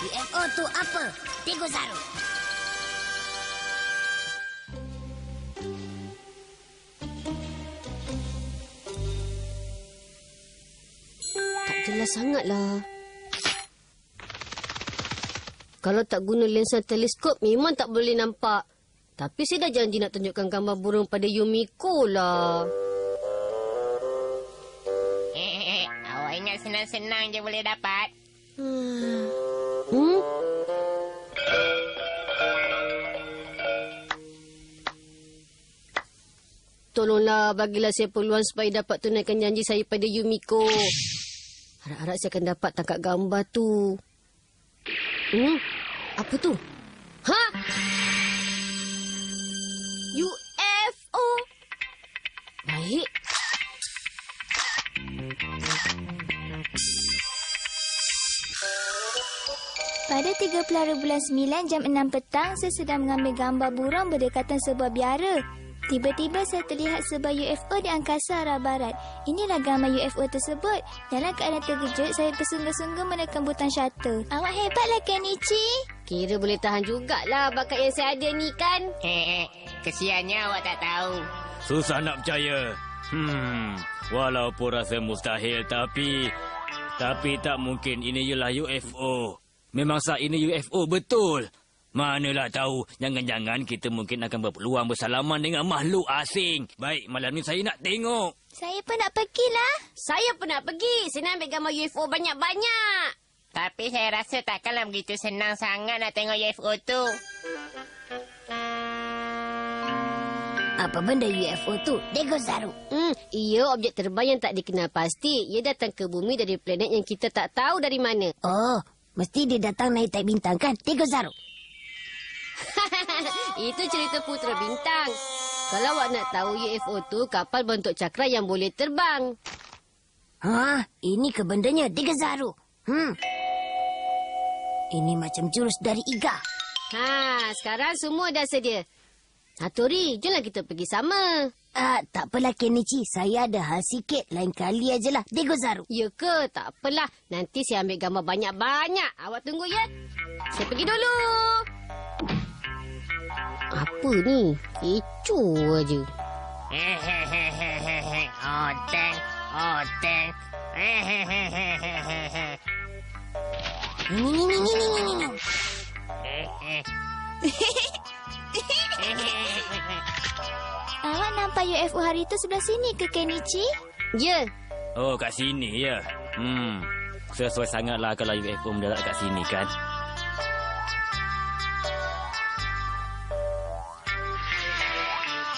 UFO tu apa? Tigo Zaru. Tak jelas sangatlah. Kalau tak guna lensa teleskop, memang tak boleh nampak. Tapi saya dah janji nak tunjukkan gambar burung pada Yumiko lah. Awak ingat senang-senang je boleh dapat? Tolonglah bagilah saya peluang supaya dapat tunaikan janji saya pada Yumiko. Harap-harap saya akan dapat tangkap gambar tu. Apa tu? Ha? UFO? Baik. Pada 30 bulan 9 jam 6 petang, saya sedang mengambil gambar burung berdekatan sebuah biara. Tiba-tiba saya terlihat sebuah UFO di angkasa arah barat. Inilah gambar UFO tersebut. Dalam keadaan terkejut, saya bersungguh-sungguh menekan butang shutter. Awak hebatlah, Kenichi. Kira boleh tahan jugalah bakat yang saya ada ni kan? Kesiannya awak tak tahu. Susah nak percaya. Walaupun rasa mustahil, tapi tak mungkin ini ialah UFO. Memang sah ini UFO betul. Manalah tahu, jangan-jangan kita mungkin akan berpeluang bersalaman dengan makhluk asing. Baik, malam ni saya nak tengok. Saya pun nak pergilah. Saya pun nak pergi. Saya nak ambil gambar UFO banyak-banyak. Tapi saya rasa takkanlah begitu senang sangat nak tengok UFO tu. Apa benda UFO tu? Tigo Zaru. Ia objek terbang yang tak dikenal pasti. Ia datang ke bumi dari planet yang kita tak tahu dari mana. Oh, mesti dia datang naik taik bintang kan? Tigo Zaru. Itu cerita Putera Bintang. Kalau awak nak tahu UFO tu kapal bentuk cakra yang boleh terbang. Ini ke bendanya Tigo Zaru. Ini macam jurus dari Iga. Sekarang semua dah sedia. Hattori, jomlah kita pergi sama. Tak apalah Kenichi, saya ada hal sikit. Lain kali ajalah Tigo Zaru. Ya ke? Tak apalah. Nanti saya ambil gambar banyak-banyak. Awak tunggu ya. Saya pergi dulu. Apa ni? Kecoh aja. Oteng. Ni. Awak nampak UFO hari itu sebelah sini ke, Kenichi? Ya. Oh, kat sini ya. Sesuai sangatlah kalau UFO mendarat kat sini kan.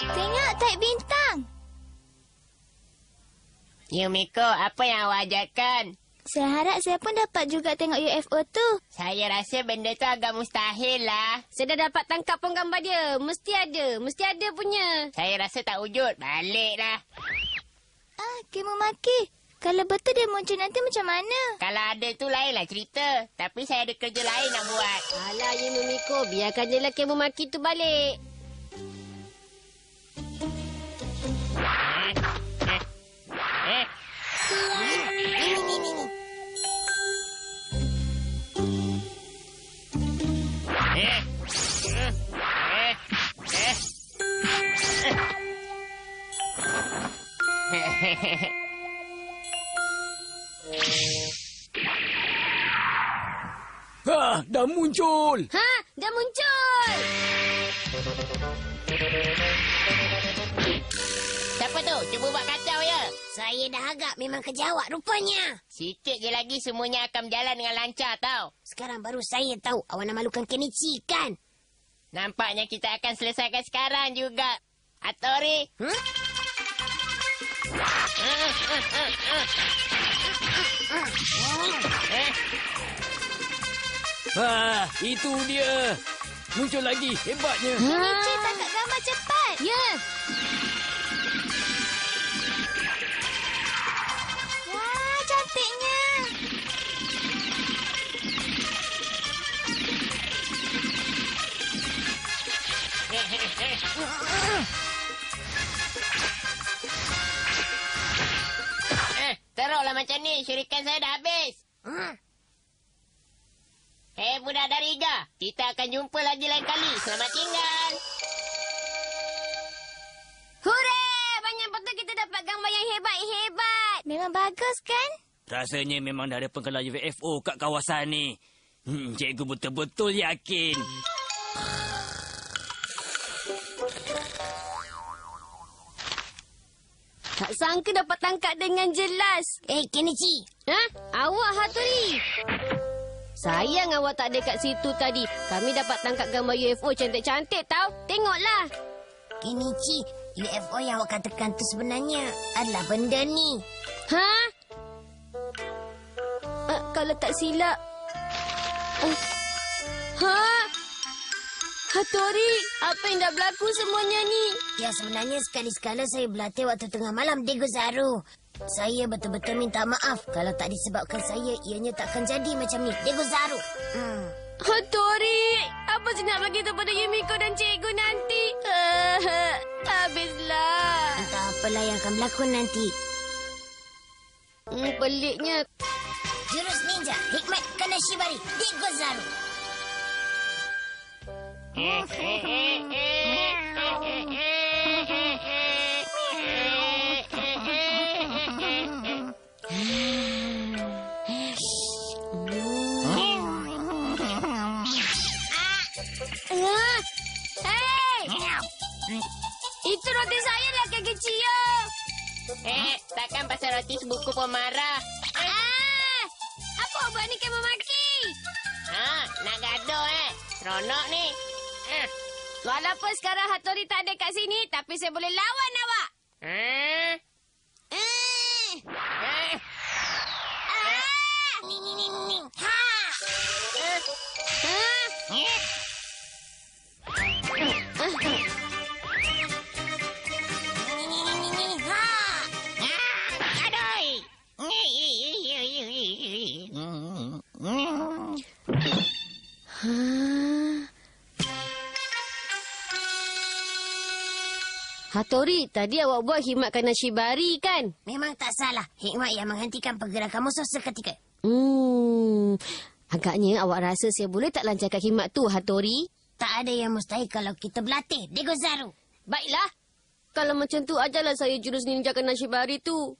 Tengok taik bintang. Yumiko, apa yang awak ajarkan? Saya harap saya pun dapat juga tengok UFO tu. Saya rasa benda tu agak mustahil lah. Saya dah dapat tangkap pun gambar dia. Mesti ada punya. Saya rasa tak wujud. Baliklah. Kemumaki. Kalau betul dia muncul nanti macam mana? Kalau ada tu lainlah cerita. Tapi saya ada kerja lain nak buat. Alah, Yumiko. Biarkan je lah Kemumaki tu balik. Dah muncul. Dah muncul. Siapa tu? Cuba buat kacau ya. Saya dah agak memang kejawat rupanya. Sikit je lagi semuanya akan berjalan dengan lancar tau. Sekarang baru saya tahu awak nak malukan Kenichi kan? Nampaknya kita akan selesaikan sekarang juga. Hattori. Itu dia. Muncul lagi. Hebatnya. Kenichi, tangkap gambar cepat. Ya. Wah, cantiknya. Teruklah macam ni. Syurikan saya dah habis. budak-budak dari Iga. Kita akan jumpa lagi lain kali. Selamat tinggal. Hurra! Banyak betul kita dapat gambar yang hebat-hebat. Memang bagus kan? Rasanya memang dah ada pengkelar UFO kat kawasan ni. Cikgu betul-betul yakin. Tak sangka dapat tangkap dengan jelas. Kenichi. Ha? Awak, Hattori. Sayang awak tak ada kat situ tadi. Kami dapat tangkap gambar UFO cantik-cantik tau. Tengoklah. Kenichi, UFO yang awak katakan tu sebenarnya adalah benda ni. Ha? Kalau tak silap. Ha? Hattori, apa yang dah berlaku semuanya ni? Ya, sebenarnya sekali-sekala saya berlatih waktu tengah malam, Dego Zaru. Saya betul-betul minta maaf. Kalau tak disebabkan saya, ianya takkan jadi macam ni, Dego Zaru. Hattori, apa saya nak bagi tu pada Yumiko dan cikgu nanti? Habislah. Entah apalah yang akan berlaku nanti. Peliknya. Jurus ninja, hikmat Kanashibari, Dego Zaru. Itu roti saya lah, Kak Kecil. Takkan pasal roti sebuku pemarah. Apa buat ni kamu maki? Nak gaduh Seronok ni. Walaupun sekarang Hattori tak ada kat sini, tapi saya boleh lawan awak. Hattori, tadi awak buat hikmat Kanashibari kan? Memang tak salah. Hikmat yang menghentikan pergerakan musuh seketika. Agaknya awak rasa saya boleh tak lancarkan hikmat tu, Hattori? Tak ada yang mustahil kalau kita berlatih, Dego Zaru. Baiklah. Kalau macam tu, ajarlah saya jurus ninja Kanashibari tu.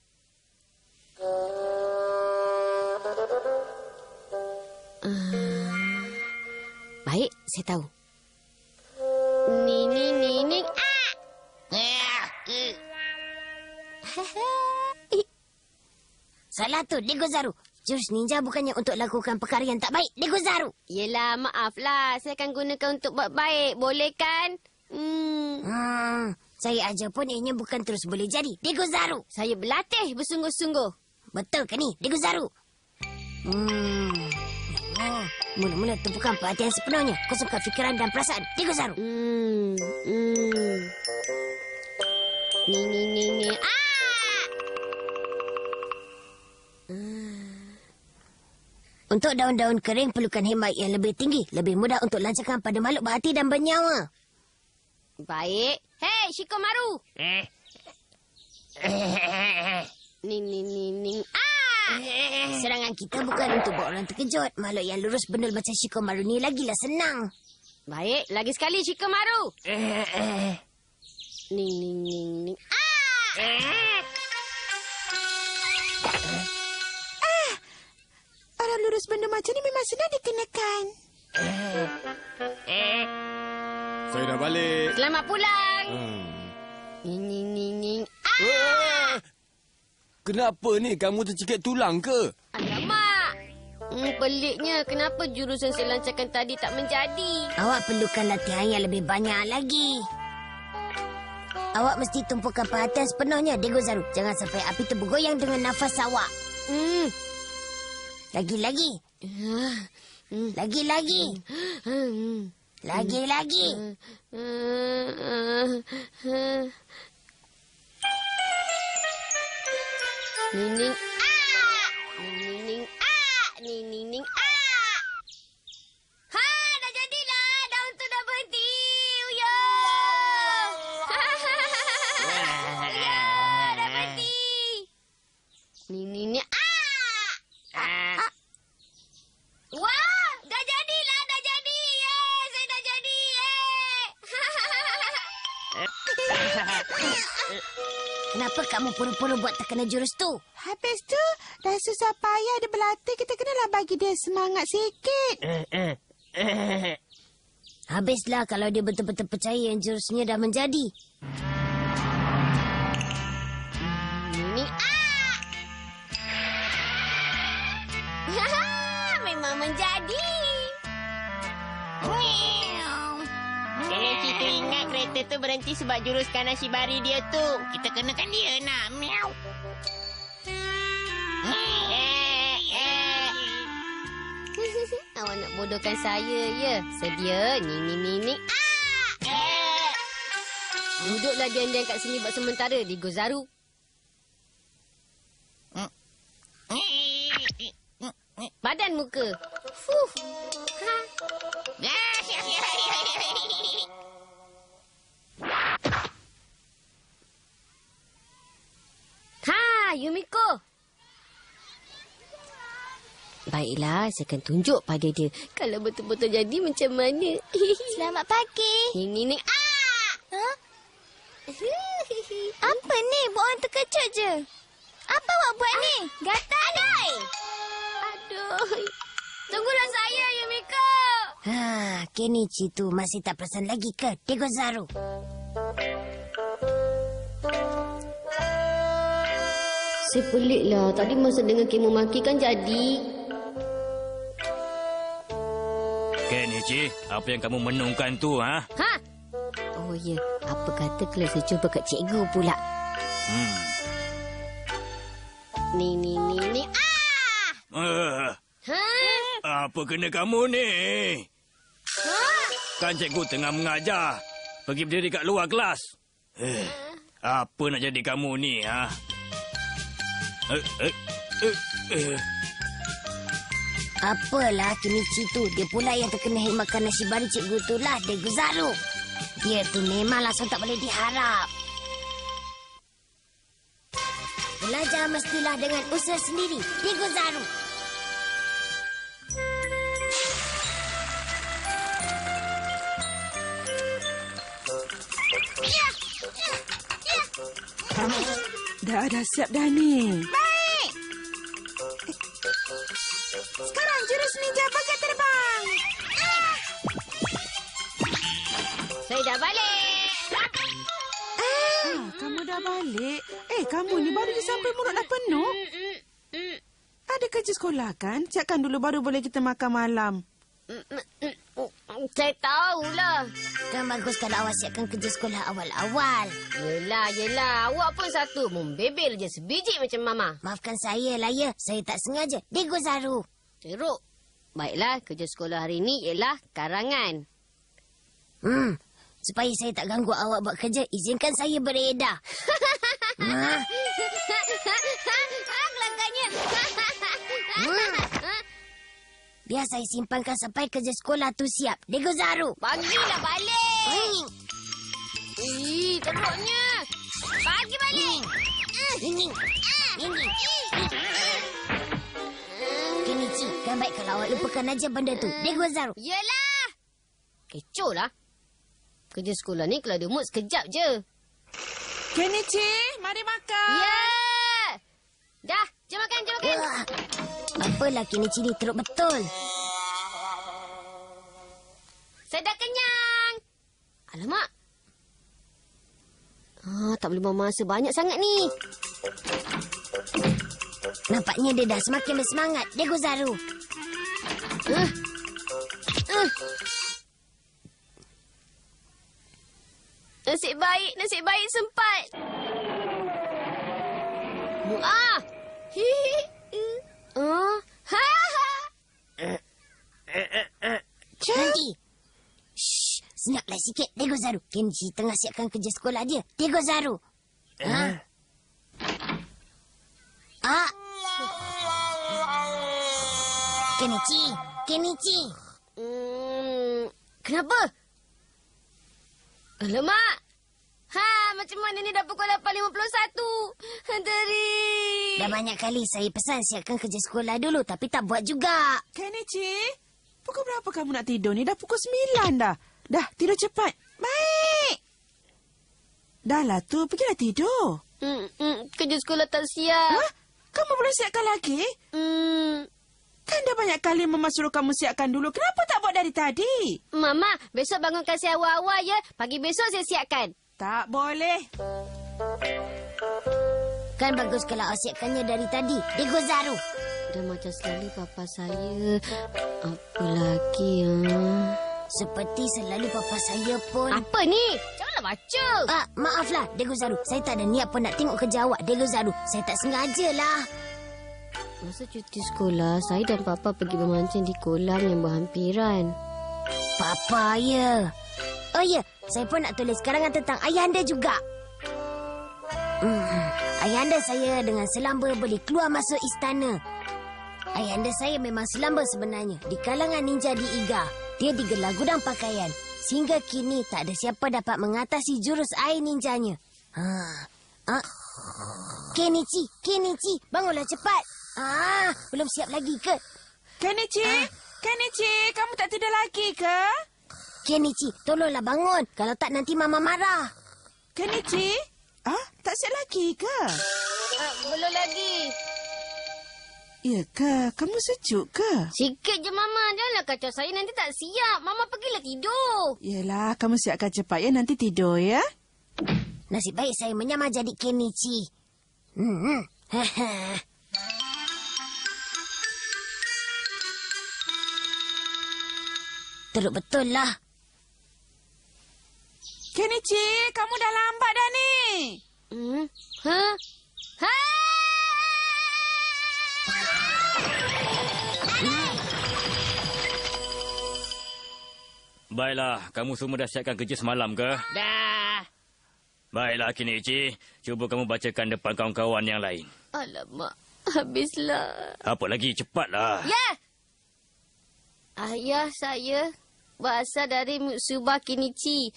Baik, saya tahu. Ning. Salah tu, Dego Zaru. Jurus ninja bukannya untuk lakukan perkara yang tak baik, Dego Zaru. Yelah, maaflah. Saya akan gunakan untuk buat baik. Boleh kan? Saya ajar pun ianya bukan terus boleh jadi, Dego Zaru. Saya berlatih bersungguh-sungguh. Betul ke ni, Dego Zaru? Mula-mula tumpukan perhatian sepenuhnya. Kosongkan fikiran dan perasaan, Dego Zaru. Ning. Untuk daun-daun kering perlukan hikmat yang lebih tinggi. Lebih mudah untuk lancarkan pada makhluk berhati dan bernyawa. Baik. Hei, Shikomaru. Ning. Serangan kita bukan untuk buat orang terkejut. Makhluk yang lurus benul macam Shikomaru ni lagilah senang. Baik, lagi sekali Shikomaru. Ning. Orang lurus benda macam ni memang senang dikenakan. Saya dah balik. Selamat pulang. Ning. Kenapa ni? Kamu tercikit tulang ke? Alamak. Peliknya, kenapa jurus yang saya lancarkan tadi tak menjadi? Awak perlukan latihan yang lebih banyak lagi. Awak mesti tumpukan perhatian sepenuhnya, Dego Zaru. Jangan sampai api tu bergoyang dengan nafas awak. Lagi-lagi. Lagi-lagi. Ning. Ning. Ha, dah jadilah. Daun tu dah berhenti. Uya, dah berhenti. Ning. Wah, dah jadilah Kenapa kamu pura-pura buat terkena jurus tu? Habis tu, dah susah payah dia berlatih, kita kenalah bagi dia semangat sikit. Habislah kalau dia betul-betul percaya yang jurusnya dah menjadi. Ini memang menjadi. Kenichi tu ingat kereta tu berhenti sebab jurus Kanashibari dia tu. Kita kenakan dia nak. Miau. Awak nak bodohkan saya, ya? Sedia? Ni. Duduklah diam-diam kat sini buat sementara, di Gozaru. Badan muka. Fuh. Ha, Yumiko. Baiklah, saya akan tunjuk pada dia kalau betul-betul jadi macam mana. Selamat pagi. Ini. Ha? Apa ni? Buat orang terkejut je. Apa awak buat ni? Gatal dah. Aduh. Tunggulah saya, Yumiko. Kenichi tu masih tak perasan lagi ke? Degozaru. Saya peliklah. Tadi masa dengar Kemo maki kan jadi. Kenichi, apa yang kamu menungkan tu, ha? Ha? Oh ya, apa kata kalau saya cuba kat cikgu pula? Ni. Ha? Apa kena kamu ni? Kan cikgu tengah mengajar. Pergi berdiri kat luar kelas. Apa nak jadi kamu ni, ha? Apalah Kenichi tu. Dia pula yang terkena hikmat Kanashibari cikgu tu lah, Degozaru. Dia tu memang langsung tak boleh diharap. Belajar mestilah dengan usaha sendiri, Degozaru. Dah siap dah ni. Baik. Sekarang jurus ninja bagat terbang. Saya dah balik. Kamu dah balik? Kamu ni baru sampai mulut dah penuh. Ada kerja sekolah kan? Siapkan dulu baru boleh kita makan malam. Saya tahulah. Kan bagus kalau awak siapkan kerja sekolah awal-awal. Yelah. Awak pun satu. Membebel je sebiji macam Mama. Maafkan saya lah ya. Saya tak sengaja. Degozaru. Teruk. Baiklah, kerja sekolah hari ni ialah karangan. Supaya saya tak ganggu awak buat kerja, izinkan saya beredar. Kelakanya. Biar saya simpankan sampai kerja sekolah tu siap. Degozaru. Bagilah balik. Teruknya. Bagi balik. Kenichi, kan baik kalau awak lupakan aja benda tu. Degozaru. Yelah. Kecoh lah. Kerja sekolah ni kalau ada mood sekejap je. Kenichi, mari makan. Ya. Dah, jom makan. Apalah Kenichi ni teruk betul. Saya dah kenyang. Alamak. Tak boleh buang masa banyak sangat ni. Nampaknya dia dah semakin bersemangat. Degozaru. Nasib baik sempat. Nanti. Shh, senyaplah sikit, Degozaru. Kenichi tengah siapkan kerja sekolah dia. Degozaru. Kenichi. Kenapa? Alamak. Macam mana ni dah pukul 8.51. Hantari. Dah banyak kali saya pesan siapkan kerja sekolah dulu, tapi tak buat juga. Kenichi, pukul berapa kamu nak tidur ni? Dah pukul 9 dah. Dah, tidur cepat. Baik. Dah lah tu, pergilah tidur. Kerja sekolah tak siap. Hah? Kamu belum siapkan lagi? Kan dah banyak kali Mama suruh kamu siapkan dulu. Kenapa tak buat dari tadi? Mama, besok bangun kasih awal-awal ya. Pagi besok saya siapkan. Tak boleh. Kan bagus kalau awak siapkannya dari tadi. Diego Zaru. Dah macam selalu papa saya. Apa lagi Seperti selalu papa saya pun. Apa ni? Janganlah baca. Maaflah, Diego Zaru. Saya tak ada niat pun nak tengok kerja awak, Diego Zaru. Saya tak sengaja lah. Masa cuti sekolah, saya dan papa pergi bermancing di kolam yang berhampiran. Papa, ya. Oh ya, saya pun nak tulis karangan tentang ayahanda juga. Ayahanda saya dengan selamba boleh keluar masuk istana. Ayahanda saya memang selamba sebenarnya. Di kalangan ninja di Iga, dia digelar gudang pakaian. Sehingga kini tak ada siapa dapat mengatasi jurus air ninjanya. Kenichi, bangunlah cepat. Belum siap lagi ke? Kenichi, kamu tak tidur lagi ke? Kenichi, tolonglah bangun. Kalau tak nanti Mama marah. Kenichi? Tak siap lagi ke? Belum lagi. Ya ke? Kamu sejuk ke? Sikit je, Mama. Janganlah kacau saya. Nanti tak siap. Mama pergilah tidur. Yelah, kamu siapkan cepat ya. Nanti tidur ya. Nasib baik saya menyamar jadi Kenichi. Teruk betul lah. Kenichi, kamu dah lambat dah ni. Baiklah, kamu semua dah siapkan kerja semalam ke? Dah. Baiklah, Kenichi. Cuba kamu bacakan depan kawan-kawan yang lain. Alamak, habislah. Apa lagi? Cepatlah. Ya! Ayah saya berasal dari Mutsubah Kenichi.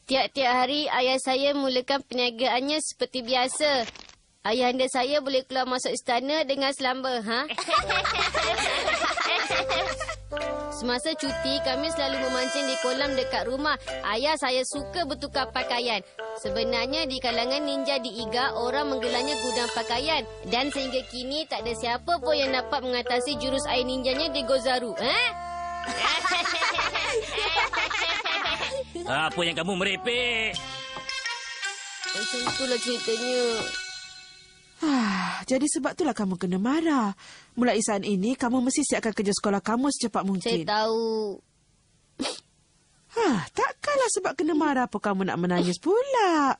Tiap-tiap hari ayah saya mulakan perniagaannya seperti biasa. Ayahanda saya boleh keluar masuk istana dengan selamba. Semasa cuti, kami selalu memancing di kolam dekat rumah. Ayah saya suka bertukar pakaian. Sebenarnya di kalangan ninja di Iga, orang menggelarnya gudang pakaian. Dan sehingga kini tak ada siapa pun yang dapat mengatasi jurus air ninjanya di Gozaru. Apa yang kamu merepek? Macam itulah ceritanya. Jadi sebab itulah kamu kena marah. Mulai saat ini, kamu mesti siapkan kerja sekolah kamu secepat mungkin. Saya tahu. Takkanlah sebab kena marah pun kamu nak menangis pula.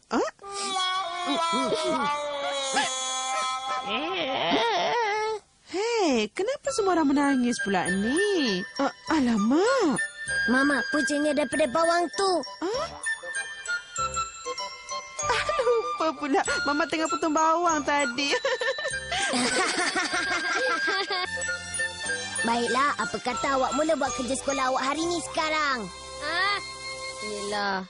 Hei, kenapa semua orang menangis pula ni? Alamak. Mama, puncanya daripada bawang tu. Lupa pula. Mama tengah potong bawang tadi. Baiklah, apa kata awak mula buat kerja sekolah awak hari ni sekarang? Yelah.